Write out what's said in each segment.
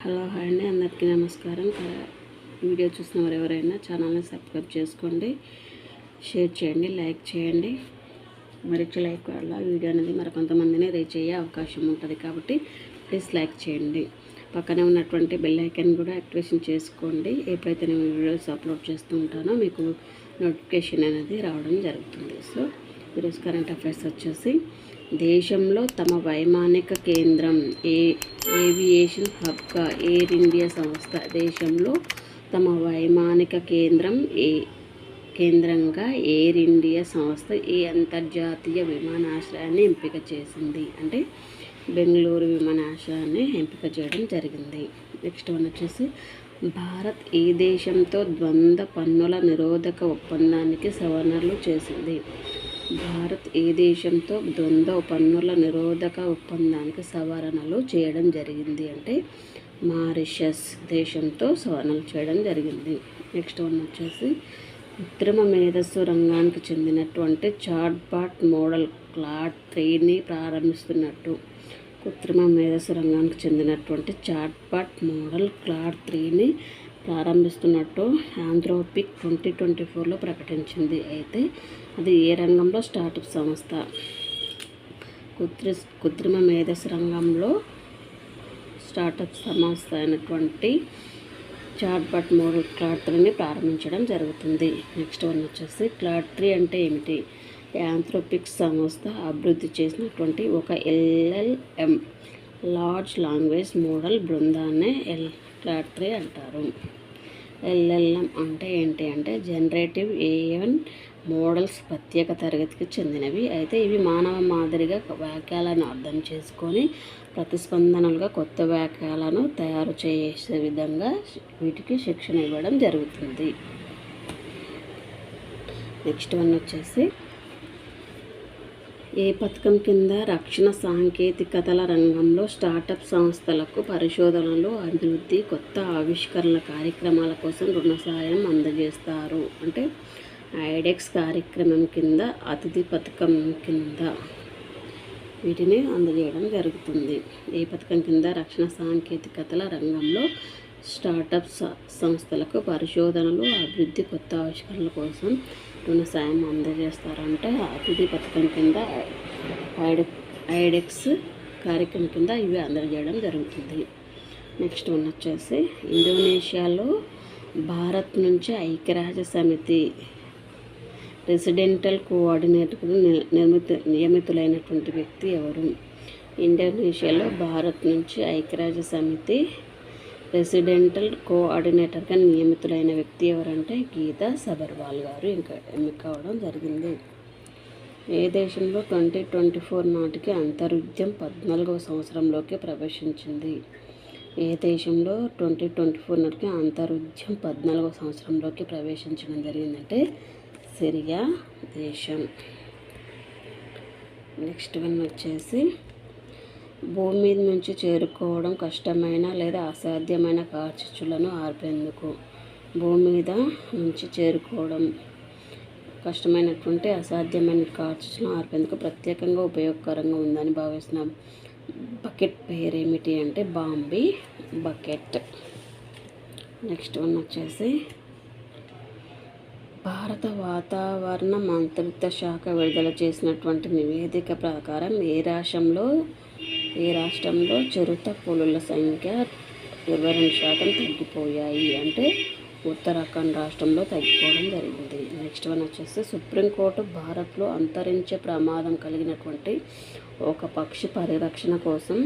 Hello hi అండి, అందరికీ నమస్కారం. వీడియో చూసిన వారు ఎవరైనా ఛానల్ని సబ్స్క్రైబ్ చేసుకోండి, షేర్ చేయండి, లైక్ చేయండి. మరిచి లైక్ వల్ల వీడియో అనేది మరికొంతమందిని రీచ్ అయ్యే అవకాశం ఉంటుంది కాబట్టి ప్లీజ్ లైక్ చేయండి. పక్కనే ఉన్నటువంటి బెల్ ఐకాన్ కూడా యాక్టివేషన్ చేసుకోండి. ఎప్పుడైతే నేను వీడియోస్ అప్లోడ్ చేస్తూ ఉంటానో మీకు నోటిఫికేషన్ అనేది రావడం జరుగుతుంది. సో ఈరోజు కరెంట్ అఫైర్స్ వచ్చేసి, దేశంలో తమ వైమానిక కేంద్రం ఏవియేషన్ హబ్గా ఎయిర్ ఇండియా సంస్థ దేశంలో తమ వైమానిక కేంద్రంగా ఎయిర్ ఇండియా సంస్థ ఈ అంతర్జాతీయ విమానాశ్రయాన్ని ఎంపిక చేసింది. అంటే బెంగళూరు విమానాశ్రయాన్ని ఎంపిక చేయడం జరిగింది. నెక్స్ట్ వన్ వచ్చేసి, భారత్ ఈ దేశంతో ద్వంద్వ పన్నుల నిరోధక ఒప్పందానికి సవరణలు చేసింది. భారత్ ఏ దేశంతో ద్వంద్వ పన్నుల నిరోధక ఒప్పందానికి సవరణలు చేయడం జరిగింది అంటే మారిషస్ దేశంతో సవరణలు చేయడం జరిగింది. నెక్స్ట్ వన్ వచ్చేసి, కృత్రిమ మేధస్సు రంగానికి చెందినటువంటి చాట్బాట్ మోడల్ క్లాడ్ 3ని ప్రారంభిస్తున్నట్టు కృత్రిమ మేధస్సు రంగానికి చెందినటువంటి చాట్బాట్ మోడల్ క్లాడ్ 3ని ప్రారంభిస్తున్నట్టు ఆంథ్రోపిక్ 2024లో ప్రకటించింది. అయితే అది ఏ రంగంలో? స్టార్టప్ సంస్థ. కృత్రిమ మేధస్సు రంగంలో స్టార్టప్ సంస్థ అయినటువంటి చాట్బాట్ మోడల్ క్లాడ్ 3ని ప్రారంభించడం జరుగుతుంది. నెక్స్ట్ వన్ వచ్చేసి, క్లాడ్ 3 అంటే ఏమిటి? ఆంథ్రోపిక్ సంస్థ అభివృద్ధి చేసినటువంటి ఒక LLM లార్జ్ లాంగ్వేజ్ మోడల్ బృందాన్నే క్లాడ్ 3 అంటారు. LLM అంటే ఏంటి అంటే జనరేటివ్ AI మోడల్స్ ప్రత్యేక తరగతికి చెందినవి. అయితే ఇవి మానవ మాదిరిగా వాక్యాలను అర్థం చేసుకొని ప్రతిస్పందనలుగా కొత్త వాక్యాలను తయారు చేసే విధంగా వీటికి శిక్షణ ఇవ్వడం జరుగుతుంది. నెక్స్ట్ వన్ వచ్చేసి, ఏ పథకం కింద రక్షణ సాంకేతికతల రంగంలో స్టార్టప్ సంస్థలకు పరిశోధనలు, అభివృద్ధి, కొత్త ఆవిష్కరణల కార్యక్రమాల కోసం రుణ సాయం అందజేస్తారు? అంటే ఐడెక్స్ కార్యక్రమం కింద, అతిథి పథకం కింద వీటిని అందజేయడం జరుగుతుంది. ఏ పథకం కింద రక్షణ సాంకేతికతల రంగంలో స్టార్టప్ సంస్థలకు పరిశోధనలు, అభివృద్ధి, కొత్త ఆవిష్కరణల కోసం రుణ సాయం అందజేస్తారంటే అతిథి పథకం కింద, ఐడెక్స్ కార్యక్రమం కింద ఇవి అందజేయడం జరుగుతుంది. నెక్స్ట్ వన్ వచ్చేసి, ఇండోనేషియాలో భారత్ నుంచి ఐక్యరాజ్య సమితి రెసిడెంటల్ కోఆర్డినేటర్కు నియమితులైనటువంటి వ్యక్తి ఎవరు? ఇండోనేషియాలో భారత్ నుంచి ఐక్యరాజ్య సమితి రెసిడెంటల్ కోఆర్డినేటర్గా నియమితులైన వ్యక్తి ఎవరంటే గీతా సబర్వాల్ గారు ఎన్నిక అవడం జరిగింది. ఏ దేశంలో 2024 నాటికి అంతర్యుద్ధం 14వ సంవత్సరంలోకి ప్రవేశించింది? ఏ దేశంలో 2024 నాటికి అంతర్యుద్ధం 14వ సంవత్సరంలోకి ప్రవేశించడం జరిగిందంటే సిరియా దేశం. నెక్స్ట్ వన్ వచ్చేసి, భూమి మీద నుంచి చేరుకోవడం కష్టమైన లేదా అసాధ్యమైన కార్చిచ్చులను ఆర్పేందుకు భూమి మీద నుంచి చేరుకోవడం కష్టమైనటువంటి అసాధ్యమైన కార్చిచ్చులను ఆర్పేందుకు ప్రత్యేకంగా ఉపయోగకరంగా ఉందని భావిస్తున్న బకెట్ పేరేమిటి అంటే బాంబీ బకెట్. నెక్స్ట్ వన్ వచ్చేసి, భారత వాతావరణ మంత్రిత్వ శాఖ విడుదల చేసినటువంటి నివేదిక ప్రకారం ఏ రాష్ట్రంలో చిరుత పులుల సంఖ్య 22% తగ్గిపోయాయి అంటే ఉత్తరాఖండ్ రాష్ట్రంలో తగ్గిపోవడం జరిగింది. నెక్స్ట్ వన్ వచ్చేసి, సుప్రీంకోర్టు భారత్లో అంతరించే ప్రమాదం కలిగినటువంటి ఒక పక్షి పరిరక్షణ కోసం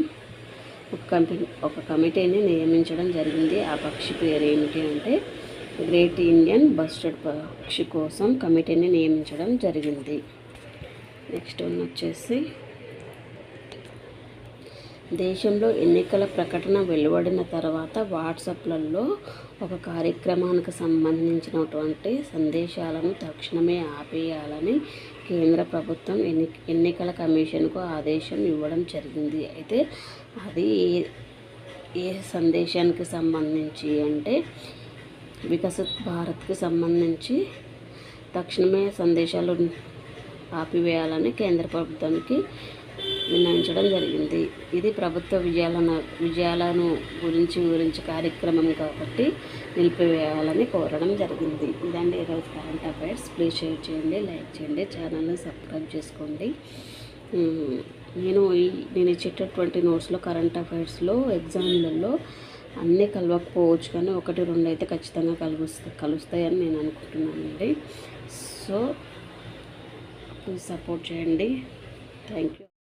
ఒక కమిటీని నియమించడం జరిగింది. ఆ పక్షి పేరు ఏమిటి అంటే గ్రేట్ ఇండియన్ బస్టర్డ్ పక్షి కోసం కమిటీని నియమించడం జరిగింది. నెక్స్ట్ వన్ వచ్చేసి, దేశంలో ఎన్నికల ప్రకటన వెలువడిన తర్వాత వాట్సాప్లలో ఒక కార్యక్రమానికి సంబంధించినటువంటి సందేశాలను తక్షణమే ఆపేయాలని కేంద్ర ప్రభుత్వం ఎన్నికల కమిషన్కు ఆదేశం ఇవ్వడం జరిగింది. అయితే అది ఏ సందేశానికి సంబంధించి అంటే వికసిత్ భారత్కి సంబంధించి తక్షణమే సందేశాలు ఆపివేయాలని కేంద్ర ప్రభుత్వానికి నిర్ణయించడం జరిగింది. ఇది ప్రభుత్వ విజయాలను గురించి కార్యక్రమం కాబట్టి నిలిపివేయాలని కోరడం జరిగింది. ఇదండి ఈరోజు కరెంట్ అఫైర్స్. ప్లీజ్ షేర్ చేయండి, లైక్ చేయండి, ఛానల్ని సబ్స్క్రైబ్ చేసుకోండి. నేను ఇచ్చేటటువంటి నోట్స్లో కరెంట్ అఫైర్స్లో ఎగ్జామ్లలో అన్నీ కలవకపోవచ్చు, కానీ 1-2 అయితే ఖచ్చితంగా కలుస్తాయని నేను అనుకుంటున్నానండి. సో ప్లీజ్ సపోర్ట్ చేయండి. Thank you.